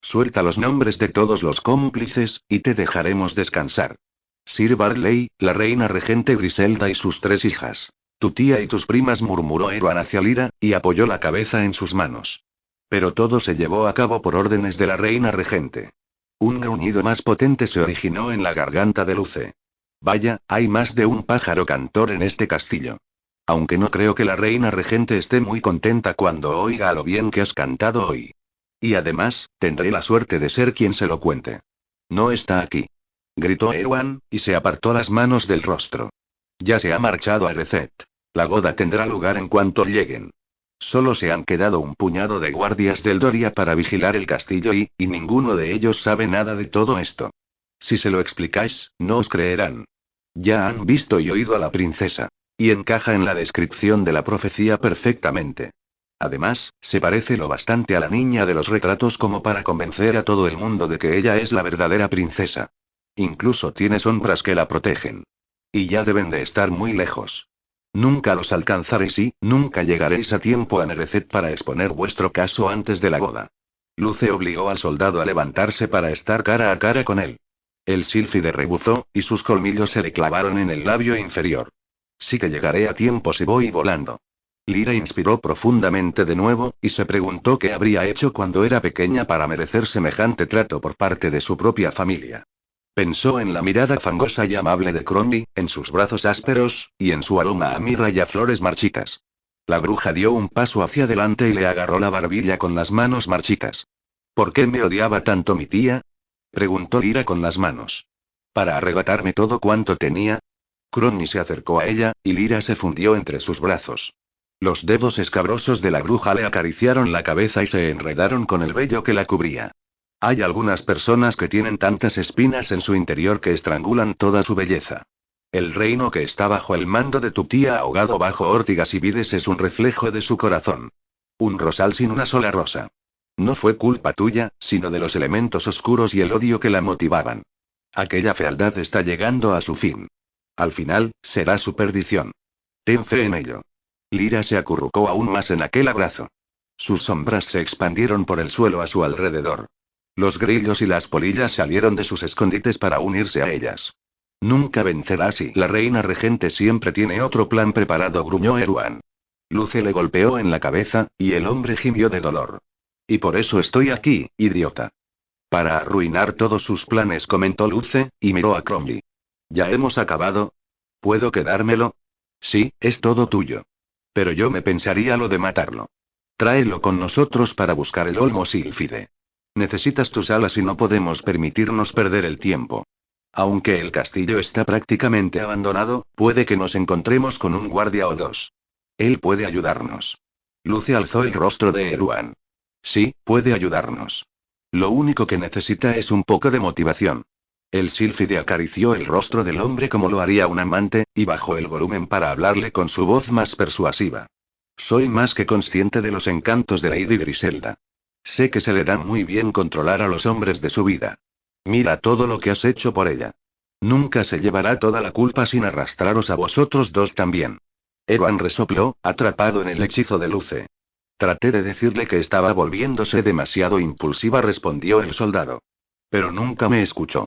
Suelta los nombres de todos los cómplices, y te dejaremos descansar. Sir Barley, la reina regente Griselda y sus 3 hijas. Tu tía y tus primas, murmuró Erwan hacia Lyra, y apoyó la cabeza en sus manos. Pero todo se llevó a cabo por órdenes de la reina regente. Un gruñido más potente se originó en la garganta de Luce. Vaya, hay más de un pájaro cantor en este castillo. Aunque no creo que la reina regente esté muy contenta cuando oiga lo bien que has cantado hoy. Y además, tendré la suerte de ser quien se lo cuente. No está aquí. Gritó Erwan, y se apartó las manos del rostro. Ya se ha marchado a Erethet. La boda tendrá lugar en cuanto lleguen. Solo se han quedado un puñado de guardias del Doria para vigilar el castillo y ninguno de ellos sabe nada de todo esto. Si se lo explicáis, no os creerán. Ya han visto y oído a la princesa. Y encaja en la descripción de la profecía perfectamente. Además, se parece lo bastante a la niña de los retratos como para convencer a todo el mundo de que ella es la verdadera princesa. Incluso tiene sombras que la protegen. Y ya deben de estar muy lejos. Nunca los alcanzaréis y nunca llegaréis a tiempo a Nereseth para exponer vuestro caso antes de la boda. Luce obligó al soldado a levantarse para estar cara a cara con él. El sílfide rebuzó, y sus colmillos se le clavaron en el labio inferior. Sí que llegaré a tiempo si voy volando. Lyra inspiró profundamente de nuevo, y se preguntó qué habría hecho cuando era pequeña para merecer semejante trato por parte de su propia familia. Pensó en la mirada fangosa y amable de Cromby, en sus brazos ásperos, y en su aroma a mirra y a flores marchitas. La bruja dio un paso hacia adelante y le agarró la barbilla con las manos marchitas. ¿Por qué me odiaba tanto mi tía?, preguntó Lyra con las manos. ¿Para arrebatarme todo cuanto tenía? Cromby se acercó a ella, y Lyra se fundió entre sus brazos. Los dedos escabrosos de la bruja le acariciaron la cabeza y se enredaron con el vello que la cubría. Hay algunas personas que tienen tantas espinas en su interior que estrangulan toda su belleza. El reino que está bajo el mando de tu tía ahogado bajo órtigas y vides es un reflejo de su corazón. Un rosal sin una sola rosa. No fue culpa tuya, sino de los elementos oscuros y el odio que la motivaban. Aquella fealdad está llegando a su fin. Al final, será su perdición. Ten fe en ello. Lyra se acurrucó aún más en aquel abrazo. Sus sombras se expandieron por el suelo a su alrededor. Los grillos y las polillas salieron de sus escondites para unirse a ellas. Nunca vencerás y la reina regente siempre tiene otro plan preparado, gruñó Erwan. Luce le golpeó en la cabeza, y el hombre gimió de dolor. Y por eso estoy aquí, idiota. Para arruinar todos sus planes, comentó Luce, y miró a Cromby. ¿Ya hemos acabado? ¿Puedo quedármelo? Sí, es todo tuyo. Pero yo me pensaría lo de matarlo. Tráelo con nosotros para buscar el olmo sílfide. Necesitas tus alas y no podemos permitirnos perder el tiempo. Aunque el castillo está prácticamente abandonado, puede que nos encontremos con un guardia o dos. Él puede ayudarnos. Luce alzó el rostro de Erwan. Sí, puede ayudarnos. Lo único que necesita es un poco de motivación. El sílfide acarició el rostro del hombre como lo haría un amante, y bajó el volumen para hablarle con su voz más persuasiva. Soy más que consciente de los encantos de Lady Griselda. Sé que se le da muy bien controlar a los hombres de su vida. Mira todo lo que has hecho por ella. Nunca se llevará toda la culpa sin arrastraros a vosotros dos también. Erwan resopló, atrapado en el hechizo de Luce. Traté de decirle que estaba volviéndose demasiado impulsiva, respondió el soldado. Pero nunca me escuchó.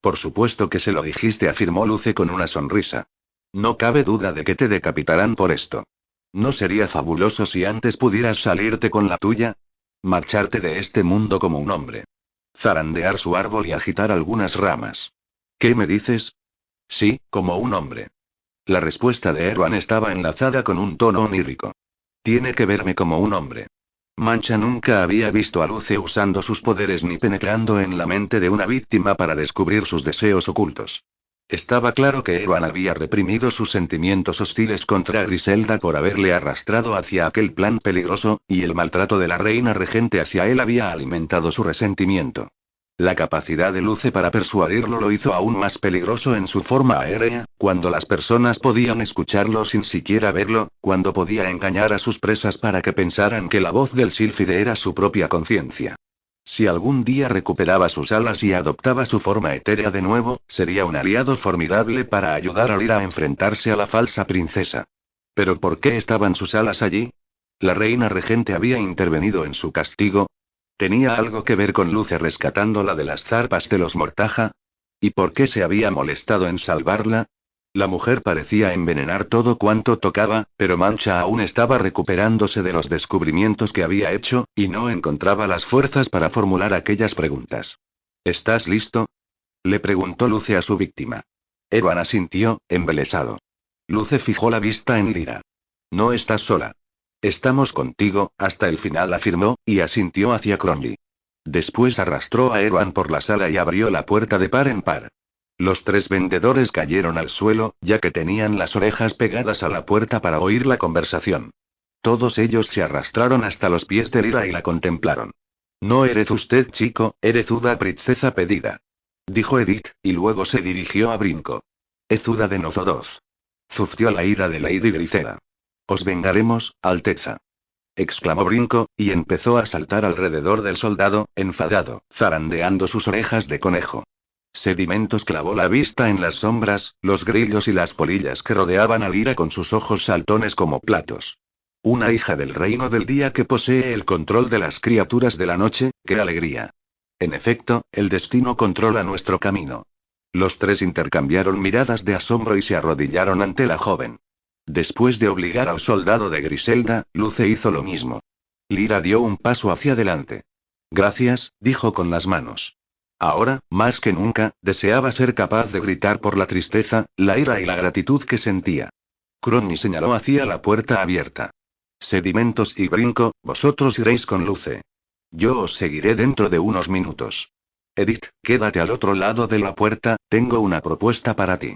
Por supuesto que se lo dijiste, afirmó Luce con una sonrisa. No cabe duda de que te decapitarán por esto. ¿No sería fabuloso si antes pudieras salirte con la tuya? Marcharte de este mundo como un hombre. Zarandear su árbol y agitar algunas ramas. ¿Qué me dices? Sí, como un hombre. La respuesta de Erwan estaba enlazada con un tono onírico. Tiene que verme como un hombre. Mancha nunca había visto a Luce usando sus poderes ni penetrando en la mente de una víctima para descubrir sus deseos ocultos. Estaba claro que Erwan había reprimido sus sentimientos hostiles contra Griselda por haberle arrastrado hacia aquel plan peligroso, y el maltrato de la reina regente hacia él había alimentado su resentimiento. La capacidad de Luce para persuadirlo lo hizo aún más peligroso en su forma aérea, cuando las personas podían escucharlo sin siquiera verlo, cuando podía engañar a sus presas para que pensaran que la voz del sílfide era su propia conciencia. Si algún día recuperaba sus alas y adoptaba su forma etérea de nuevo, sería un aliado formidable para ayudar a Lyra a enfrentarse a la falsa princesa. ¿Pero por qué estaban sus alas allí? ¿La reina regente había intervenido en su castigo? ¿Tenía algo que ver con Luce rescatándola de las zarpas de los Mortaja? ¿Y por qué se había molestado en salvarla? La mujer parecía envenenar todo cuanto tocaba, pero Mancha aún estaba recuperándose de los descubrimientos que había hecho, y no encontraba las fuerzas para formular aquellas preguntas. ¿Estás listo?, le preguntó Luce a su víctima. Erwan asintió, embelesado. Luce fijó la vista en Lyra. No estás sola. Estamos contigo, hasta el final, afirmó, y asintió hacia Cromby. Después arrastró a Erwan por la sala y abrió la puerta de par en par. Los tres vendedores cayeron al suelo, ya que tenían las orejas pegadas a la puerta para oír la conversación. Todos ellos se arrastraron hasta los pies de Lyra y la contemplaron. No eres usted chico, Erezuda princesa pedida. Dijo Edith, y luego se dirigió a Brinco. Ezuda de Nozodoz. Zufció la ira de Lady Grisela. Os vengaremos, Alteza. Exclamó Brinco, y empezó a saltar alrededor del soldado, enfadado, zarandeando sus orejas de conejo. Sedimentos clavó la vista en las sombras, los grillos y las polillas que rodeaban a Lyra con sus ojos saltones como platos. Una hija del reino del día que posee el control de las criaturas de la noche, ¡qué alegría! En efecto, el destino controla nuestro camino. Los tres intercambiaron miradas de asombro y se arrodillaron ante la joven. Después de obligar al soldado de Griselda, Luce hizo lo mismo. Lyra dio un paso hacia adelante. Gracias, dijo con las manos. Ahora, más que nunca, deseaba ser capaz de gritar por la tristeza, la ira y la gratitud que sentía. Crony señaló hacia la puerta abierta. Sedimentos y Brinco, vosotros iréis con Luce. Yo os seguiré dentro de unos minutos. Edith, quédate al otro lado de la puerta, tengo una propuesta para ti.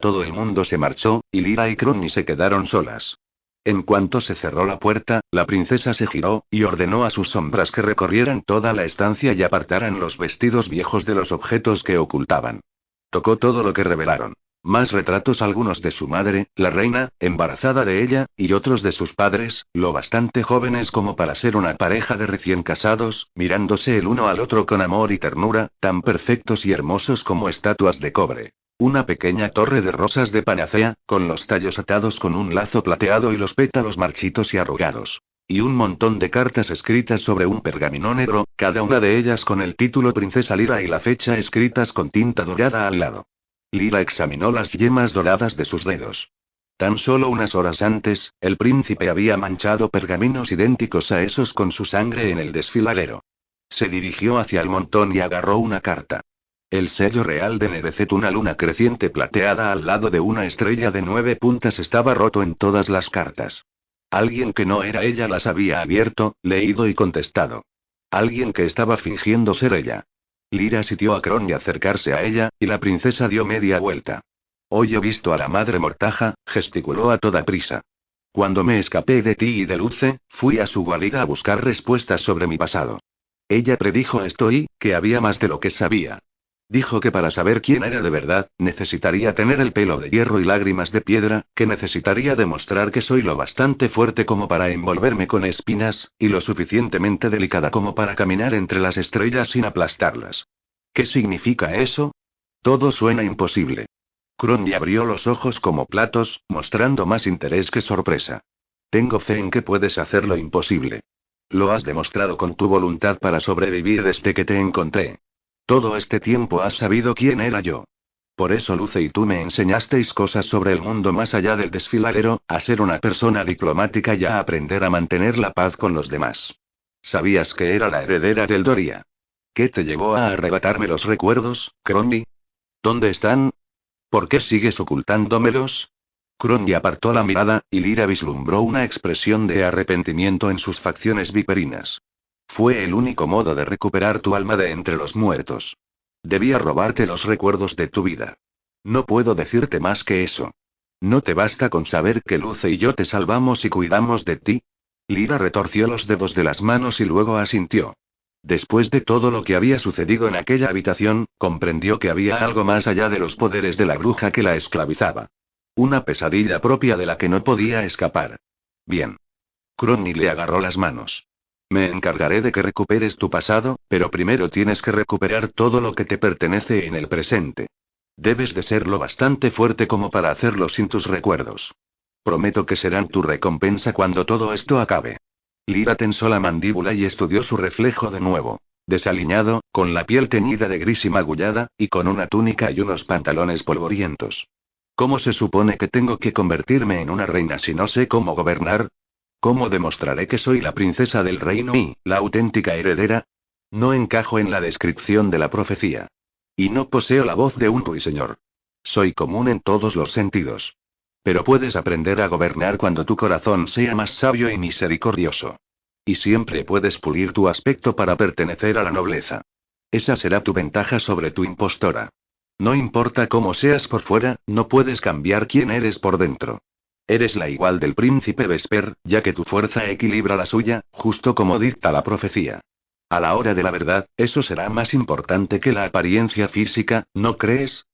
Todo el mundo se marchó, y Lyra y Crony se quedaron solas. En cuanto se cerró la puerta, la princesa se giró, y ordenó a sus sombras que recorrieran toda la estancia y apartaran los vestidos viejos de los objetos que ocultaban. Tocó todo lo que revelaron. Más retratos, algunos de su madre, la reina, embarazada de ella, y otros de sus padres, lo bastante jóvenes como para ser una pareja de recién casados, mirándose el uno al otro con amor y ternura, tan perfectos y hermosos como estatuas de cobre. Una pequeña torre de rosas de panacea, con los tallos atados con un lazo plateado y los pétalos marchitos y arrugados. Y un montón de cartas escritas sobre un pergamino negro, cada una de ellas con el título Princesa Lyra y la fecha escritas con tinta dorada al lado. Lyra examinó las yemas doradas de sus dedos. Tan solo unas horas antes, el príncipe había manchado pergaminos idénticos a esos con su sangre en el desfiladero. Se dirigió hacia el montón y agarró una carta. El sello real de Nerecet, una luna creciente plateada al lado de una estrella de 9 puntas, estaba roto en todas las cartas. Alguien que no era ella las había abierto, leído y contestado. Alguien que estaba fingiendo ser ella. Lyra sintió a Crony acercarse a ella, y la princesa dio media vuelta. Hoy he visto a la madre mortaja, gesticuló a toda prisa. Cuando me escapé de ti y de Luce, fui a su guarida a buscar respuestas sobre mi pasado. Ella predijo esto y, que había más de lo que sabía. Dijo que para saber quién era de verdad, necesitaría tener el pelo de hierro y lágrimas de piedra, que necesitaría demostrar que soy lo bastante fuerte como para envolverme con espinas, y lo suficientemente delicada como para caminar entre las estrellas sin aplastarlas. ¿Qué significa eso? Todo suena imposible. Crony abrió los ojos como platos, mostrando más interés que sorpresa. Tengo fe en que puedes hacer lo imposible. Lo has demostrado con tu voluntad para sobrevivir desde que te encontré. Todo este tiempo has sabido quién era yo. Por eso Luce y tú me enseñasteis cosas sobre el mundo más allá del desfiladero, a ser una persona diplomática y a aprender a mantener la paz con los demás. ¿Sabías que era la heredera del Doria? ¿Qué te llevó a arrebatarme los recuerdos, Crony? ¿Dónde están? ¿Por qué sigues ocultándomelos? Crony apartó la mirada, y Lyra vislumbró una expresión de arrepentimiento en sus facciones viperinas. Fue el único modo de recuperar tu alma de entre los muertos. Debía robarte los recuerdos de tu vida. No puedo decirte más que eso. ¿No te basta con saber que Luce y yo te salvamos y cuidamos de ti? Lyra retorció los dedos de las manos y luego asintió. Después de todo lo que había sucedido en aquella habitación, comprendió que había algo más allá de los poderes de la bruja que la esclavizaba. Una pesadilla propia de la que no podía escapar. Bien. Crony le agarró las manos. Me encargaré de que recuperes tu pasado, pero primero tienes que recuperar todo lo que te pertenece en el presente. Debes de ser lo bastante fuerte como para hacerlo sin tus recuerdos. Prometo que serán tu recompensa cuando todo esto acabe. Lyra tensó la mandíbula y estudió su reflejo de nuevo. Desaliñado, con la piel teñida de gris y magullada, y con una túnica y unos pantalones polvorientos. ¿Cómo se supone que tengo que convertirme en una reina si no sé cómo gobernar? ¿Cómo demostraré que soy la princesa del reino y, la auténtica heredera? No encajo en la descripción de la profecía. Y no poseo la voz de un ruiseñor. Soy común en todos los sentidos. Pero puedes aprender a gobernar cuando tu corazón sea más sabio y misericordioso. Y siempre puedes pulir tu aspecto para pertenecer a la nobleza. Esa será tu ventaja sobre tu impostora. No importa cómo seas por fuera, no puedes cambiar quién eres por dentro. Eres la igual del príncipe Vesper, ya que tu fuerza equilibra la suya, justo como dicta la profecía. A la hora de la verdad, eso será más importante que la apariencia física, ¿no crees?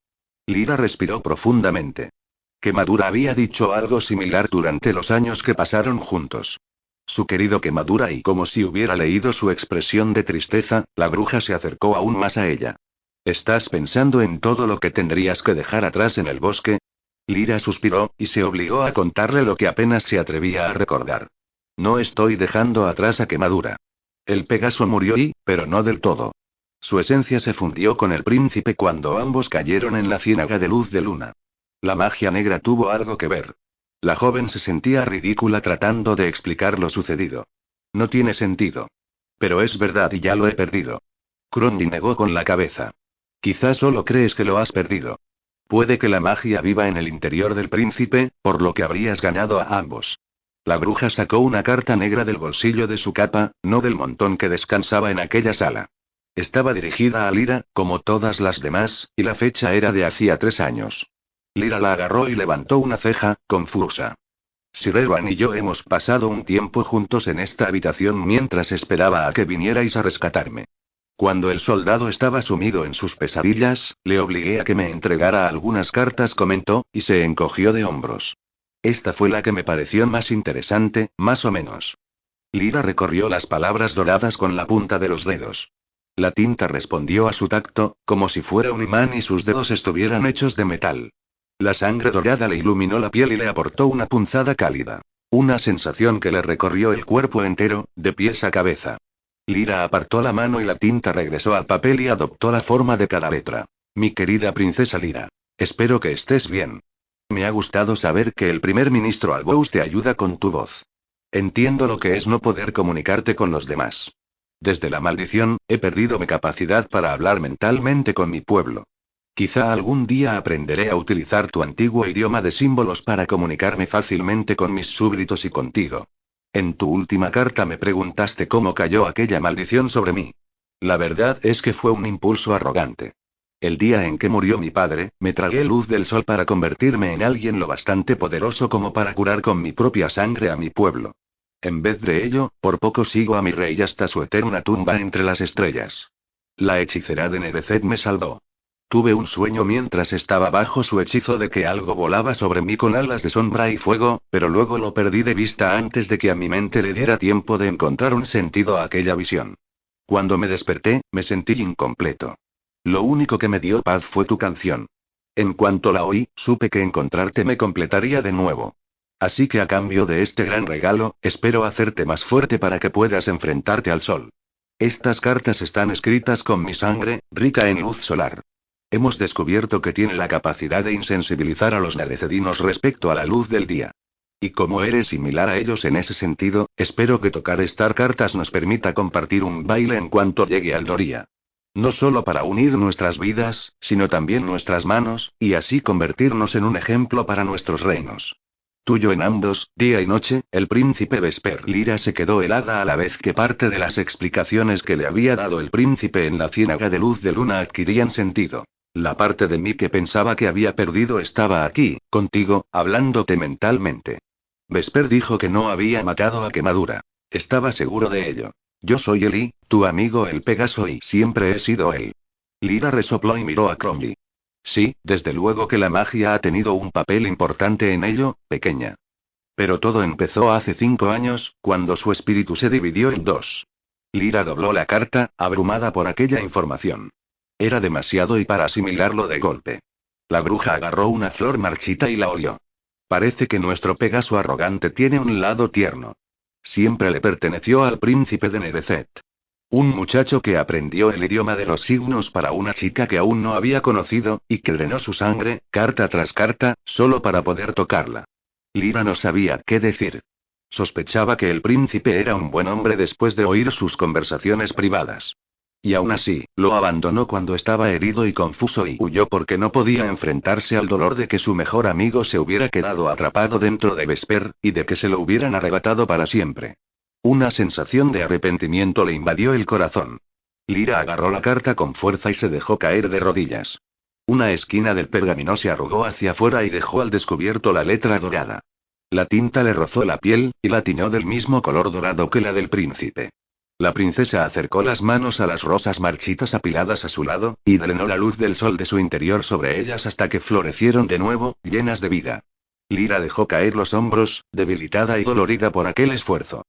Lyra respiró profundamente. Quemadura había dicho algo similar durante los años que pasaron juntos. Su querido Quemadura, y como si hubiera leído su expresión de tristeza, la bruja se acercó aún más a ella. ¿Estás pensando en todo lo que tendrías que dejar atrás en el bosque? Lyra suspiró, y se obligó a contarle lo que apenas se atrevía a recordar. No estoy dejando atrás a Quemadura. El Pegaso murió pero no del todo. Su esencia se fundió con el príncipe cuando ambos cayeron en la ciénaga de luz de luna. La magia negra tuvo algo que ver. La joven se sentía ridícula tratando de explicar lo sucedido. No tiene sentido. Pero es verdad y ya lo he perdido. Crondi negó con la cabeza. Quizás solo crees que lo has perdido. Puede que la magia viva en el interior del príncipe, por lo que habrías ganado a ambos. La bruja sacó una carta negra del bolsillo de su capa, no del montón que descansaba en aquella sala. Estaba dirigida a Lyra, como todas las demás, y la fecha era de hacía 3 años. Lyra la agarró y levantó una ceja, confusa. Sir Erwan y yo hemos pasado un tiempo juntos en esta habitación mientras esperaba a que vinierais a rescatarme. Cuando el soldado estaba sumido en sus pesadillas, le obligué a que me entregara algunas cartas, comentó, y se encogió de hombros. Esta fue la que me pareció más interesante, más o menos. Lyra recorrió las palabras doradas con la punta de los dedos. La tinta respondió a su tacto, como si fuera un imán y sus dedos estuvieran hechos de metal. La sangre dorada le iluminó la piel y le aportó una punzada cálida. Una sensación que le recorrió el cuerpo entero, de pies a cabeza. Lyra apartó la mano y la tinta regresó al papel y adoptó la forma de cada letra. Mi querida princesa Lyra. Espero que estés bien. Me ha gustado saber que el primer ministro Albous te ayuda con tu voz. Entiendo lo que es no poder comunicarte con los demás. Desde la maldición, he perdido mi capacidad para hablar mentalmente con mi pueblo. Quizá algún día aprenderé a utilizar tu antiguo idioma de símbolos para comunicarme fácilmente con mis súbditos y contigo. En tu última carta me preguntaste cómo cayó aquella maldición sobre mí. La verdad es que fue un impulso arrogante. El día en que murió mi padre, me tragué luz del sol para convertirme en alguien lo bastante poderoso como para curar con mi propia sangre a mi pueblo. En vez de ello, por poco sigo a mi rey hasta su eterna tumba entre las estrellas. La hechicera de Nereced me salvó. Tuve un sueño mientras estaba bajo su hechizo de que algo volaba sobre mí con alas de sombra y fuego, pero luego lo perdí de vista antes de que a mi mente le diera tiempo de encontrar un sentido a aquella visión. Cuando me desperté, me sentí incompleto. Lo único que me dio paz fue tu canción. En cuanto la oí, supe que encontrarte me completaría de nuevo. Así que a cambio de este gran regalo, espero hacerte más fuerte para que puedas enfrentarte al sol. Estas cartas están escritas con mi sangre, rica en luz solar. Hemos descubierto que tiene la capacidad de insensibilizar a los nerecedinos respecto a la luz del día. Y como eres similar a ellos en ese sentido, espero que tocar estas cartas nos permita compartir un baile en cuanto llegue al Doria. No solo para unir nuestras vidas, sino también nuestras manos, y así convertirnos en un ejemplo para nuestros reinos. Tuyo en ambos, día y noche, el príncipe Vesper. Lyra se quedó helada a la vez que parte de las explicaciones que le había dado el príncipe en la ciénaga de luz de luna adquirían sentido. La parte de mí que pensaba que había perdido estaba aquí, contigo, hablándote mentalmente. Vesper dijo que no había matado a Quemadura. Estaba seguro de ello. Yo soy Eli, tu amigo el Pegaso, y siempre he sido él. Lyra resopló y miró a Crombie. Sí, desde luego que la magia ha tenido un papel importante en ello, pequeña. Pero todo empezó hace 5 años, cuando su espíritu se dividió en 2. Lyra dobló la carta, abrumada por aquella información. Era demasiado y para asimilarlo de golpe. La bruja agarró una flor marchita y la olió. Parece que nuestro Pegaso arrogante tiene un lado tierno. Siempre le perteneció al príncipe de Nereced. Un muchacho que aprendió el idioma de los signos para una chica que aún no había conocido, y que drenó su sangre, carta tras carta, solo para poder tocarla. Lyra no sabía qué decir. Sospechaba que el príncipe era un buen hombre después de oír sus conversaciones privadas. Y aún así, lo abandonó cuando estaba herido y confuso y huyó porque no podía enfrentarse al dolor de que su mejor amigo se hubiera quedado atrapado dentro de Vesper, y de que se lo hubieran arrebatado para siempre. Una sensación de arrepentimiento le invadió el corazón. Lyra agarró la carta con fuerza y se dejó caer de rodillas. Una esquina del pergamino se arrugó hacia afuera y dejó al descubierto la letra dorada. La tinta le rozó la piel, y la tiñó del mismo color dorado que la del príncipe. La princesa acercó las manos a las rosas marchitas apiladas a su lado, y drenó la luz del sol de su interior sobre ellas hasta que florecieron de nuevo, llenas de vida. Lyra dejó caer los hombros, debilitada y dolorida por aquel esfuerzo.